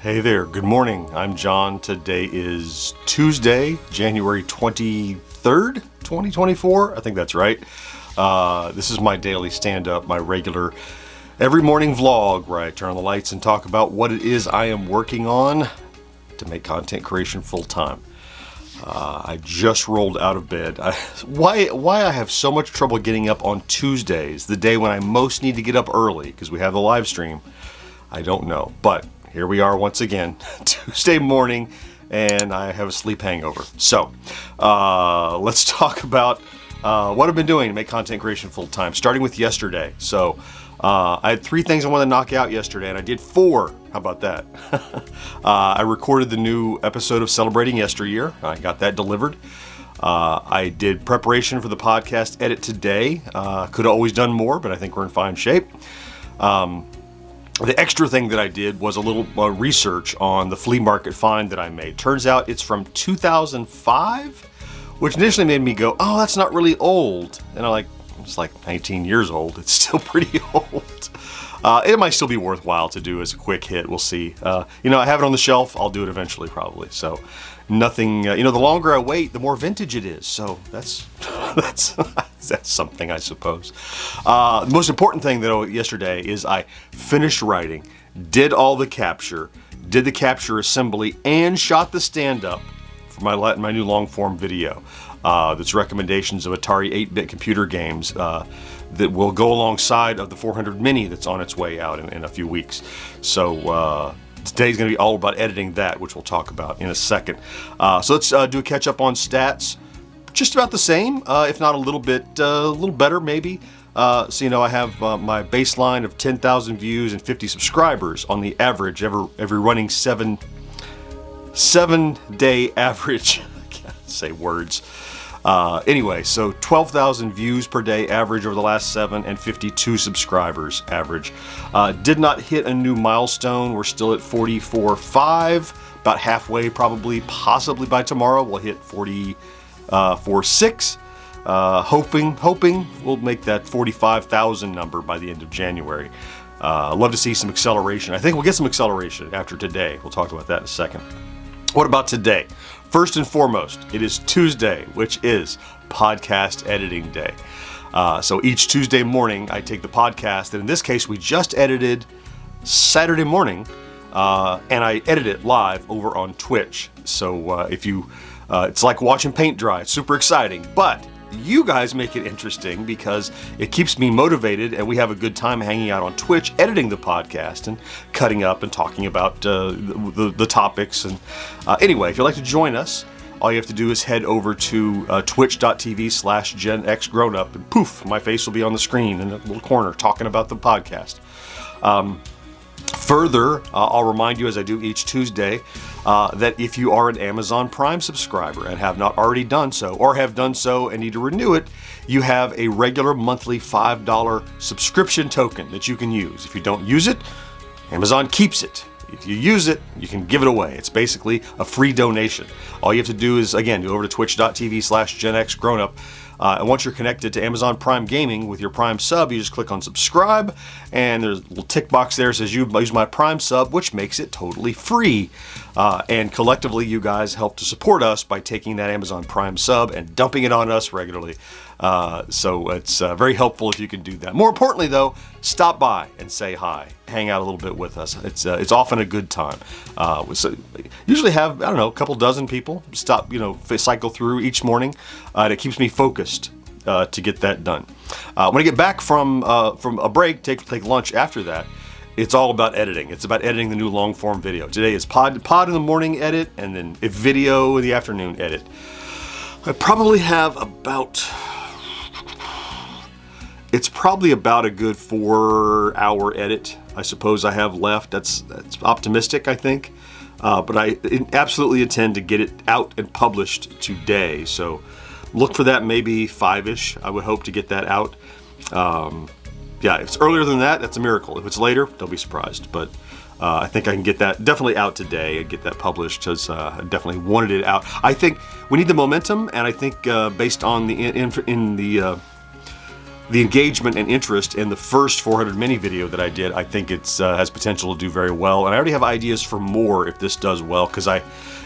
Hey there, good morning. I'm John. Today is Tuesday, January 23rd, 2024. I think that's right. This is my daily stand-up, my regular every morning vlog where I turn on the lights and talk about what it is I am working on to make content creation full-time. I just rolled out of bed. Why I have so much trouble getting up on Tuesdays, the day when I most need to get up early because we have the live stream, I don't know. But here we are once again, Tuesday morning, and I have a sleep hangover. So let's talk about what I've been doing to make content creation full-time, starting with yesterday. So I had 3 things I wanted to knock out yesterday, and I did 4. How about that? I recorded the new episode of Celebrating Yesteryear. I got that delivered. I did preparation for the podcast edit today. Could have always done more, but I think we're in fine shape. The extra thing that I did was a little research on the flea market find that I made. Turns out it's from 2005, which initially made me go, oh, that's not really old. And I'm like, it's like 19 years old. It's still pretty old. It might still be worthwhile to do as a quick hit. We'll see. I have it on the shelf. I'll do it eventually, probably. So nothing, the longer I wait, the more vintage it is. So that's something, I suppose. The most important thing though yesterday is I finished writing, did all the capture, did the capture assembly, and shot the stand-up for my new long-form video. That's recommendations of Atari 8-bit computer games that will go alongside of the 400 Mini that's on its way out in a few weeks. So today's going to be all about editing that, which we'll talk about in a second. So let's do a catch-up on stats. Just about the same, if not a little better maybe. I have my baseline of 10,000 views and 50 subscribers on the average every running 7-day average. I can't say words. Anyway, so 12,000 views per day average over the last 7 and 52 subscribers average. Did not hit a new milestone. We're still at 44.5, about halfway probably, possibly by tomorrow we'll hit 44.6. Hoping we'll make that 45,000 number by the end of January. Love to see some acceleration. I think we'll get some acceleration after today. We'll talk about that in a second. What about today? First and foremost, it is Tuesday, which is podcast editing day. So each Tuesday morning, I take the podcast, and in this case, we just edited Saturday morning, and I edit it live over on Twitch. So it's like watching paint dry. It's super exciting, but you guys make it interesting because it keeps me motivated, and we have a good time hanging out on Twitch, editing the podcast and cutting up and talking about the topics. And anyway, if you'd like to join us, all you have to do is head over to twitch.tv/GenXGrownUp, and poof, my face will be on the screen in the little corner talking about the podcast. Further, I'll remind you as I do each Tuesday that if you are an Amazon Prime subscriber and have not already done so, or have done so and need to renew it, you have a regular monthly $5 subscription token that you can use. If you don't use it, Amazon keeps it. If you use it, you can give it away. It's basically a free donation. All you have to do is, again, go over to twitch.tv/GenXGrownUp. And once you're connected to Amazon Prime Gaming with your Prime sub, you just click on subscribe, and there's a little tick box there that says you use my Prime sub, which makes it totally free. And collectively, you guys help to support us by taking that Amazon Prime sub and dumping it on us regularly. So it's very helpful if you can do that. More importantly, though, stop by and say hi. Hang out a little bit with us. It's often a good time. So usually have, a couple dozen people stop, cycle through each morning. And it keeps me focused to get that done. When I get back from a break, take lunch after that, it's all about editing. It's about editing the new long form video. Today is pod in the morning edit, and then a video in the afternoon edit. I probably have it's probably about a good 4-hour edit, I suppose I have left. That's optimistic, I think. But I absolutely intend to get it out and published today. So look for that maybe 5-ish. I would hope to get that out. If it's earlier than that, that's a miracle. If it's later, don't be surprised. But I think I can get that definitely out today and get that published because I definitely wanted it out. I think we need the momentum, and I think based on the the engagement and interest in the first 400 mini video that I did, I think it's has potential to do very well. And I already have ideas for more if this does well, because I'm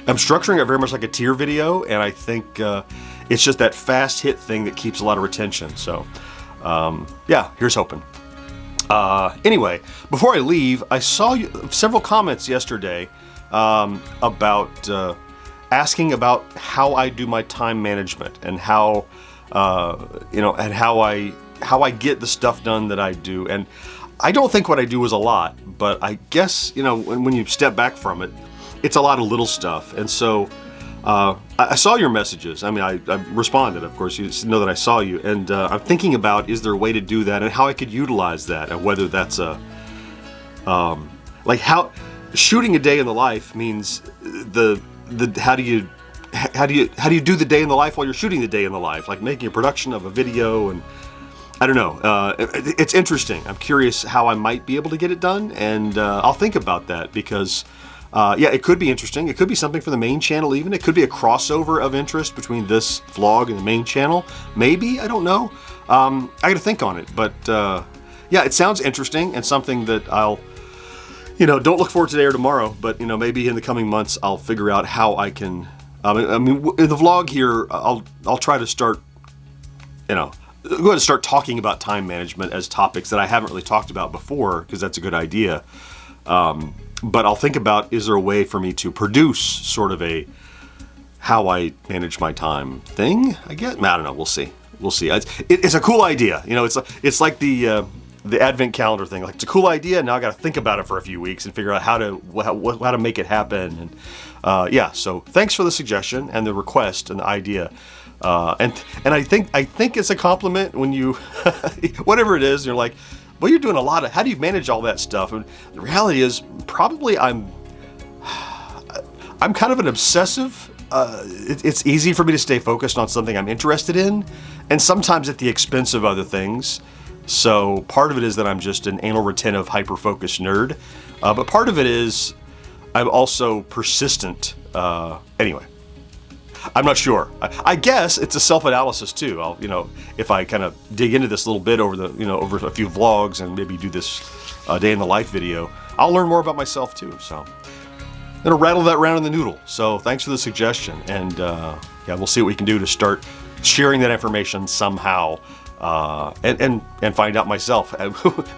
structuring it very much like a tier video, and I think it's just that fast hit thing that keeps a lot of retention. So yeah, here's hoping. Anyway, before I leave, I saw several comments yesterday about asking about how I do my time management and how and how I get the stuff done that I do. And I don't think what I do is a lot, but I guess, when you step back from it, it's a lot of little stuff. And so I saw your messages. I mean, I responded, of course. You just know that I saw you. And I'm thinking about, is there a way to do that and how I could utilize that, and whether that's like how shooting a day in the life means how do you do the day in the life while you're shooting the day in the life, like making a production of a video. And I don't know, it's interesting. I'm curious how I might be able to get it done, and I'll think about that, because yeah, it could be interesting. It could be something for the main channel even. It could be a crossover of interest between this vlog and the main channel. Maybe, I don't know. I gotta think on it, but yeah, it sounds interesting and something that I'll, don't look for today or tomorrow, but maybe in the coming months I'll figure out how I can. I mean, in the vlog here, I'll try to start, go ahead and start talking about time management as topics that I haven't really talked about before, because that's a good idea. But I'll think about, is there a way for me to produce sort of a how I manage my time thing, I guess? I don't know. We'll see. We'll see. It's a cool idea. It's like the advent calendar thing. Like, it's a cool idea. Now I got to think about it for a few weeks and figure out how to make it happen. And yeah, so thanks for the suggestion and the request and the idea. And I think it's a compliment when you, whatever it is, you're like, well, you're doing a lot of, how do you manage all that stuff? And the reality is, probably I'm kind of an obsessive. It's easy for me to stay focused on something I'm interested in, and sometimes at the expense of other things. So part of it is that I'm just an anal retentive, hyper-focused nerd. But part of it is I'm also persistent. Anyway. I'm not sure. I guess it's a self-analysis too. I'll, if I kind of dig into this a little bit over over a few vlogs and maybe do this day in the life video, I'll learn more about myself too. So I'm gonna rattle that around in the noodle. So thanks for the suggestion, and yeah, we'll see what we can do to start sharing that information somehow, and find out myself.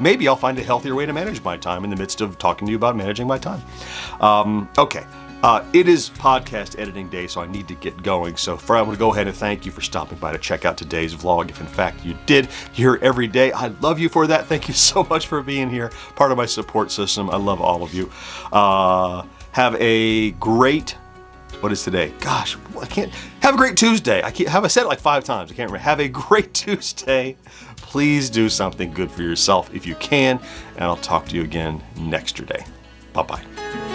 Maybe I'll find a healthier way to manage my time in the midst of talking to you about managing my time. Okay. It is podcast editing day, so I need to get going. So I want to go ahead and thank you for stopping by to check out today's vlog. If in fact you did, you're here every day. I love you for that. Thank you so much for being here, part of my support system. I love all of you. Have a great, what is today? Gosh, I can't, have a great Tuesday. I said it like 5 times. I can't remember. Have a great Tuesday. Please do something good for yourself if you can, and I'll talk to you again next day. Bye-bye.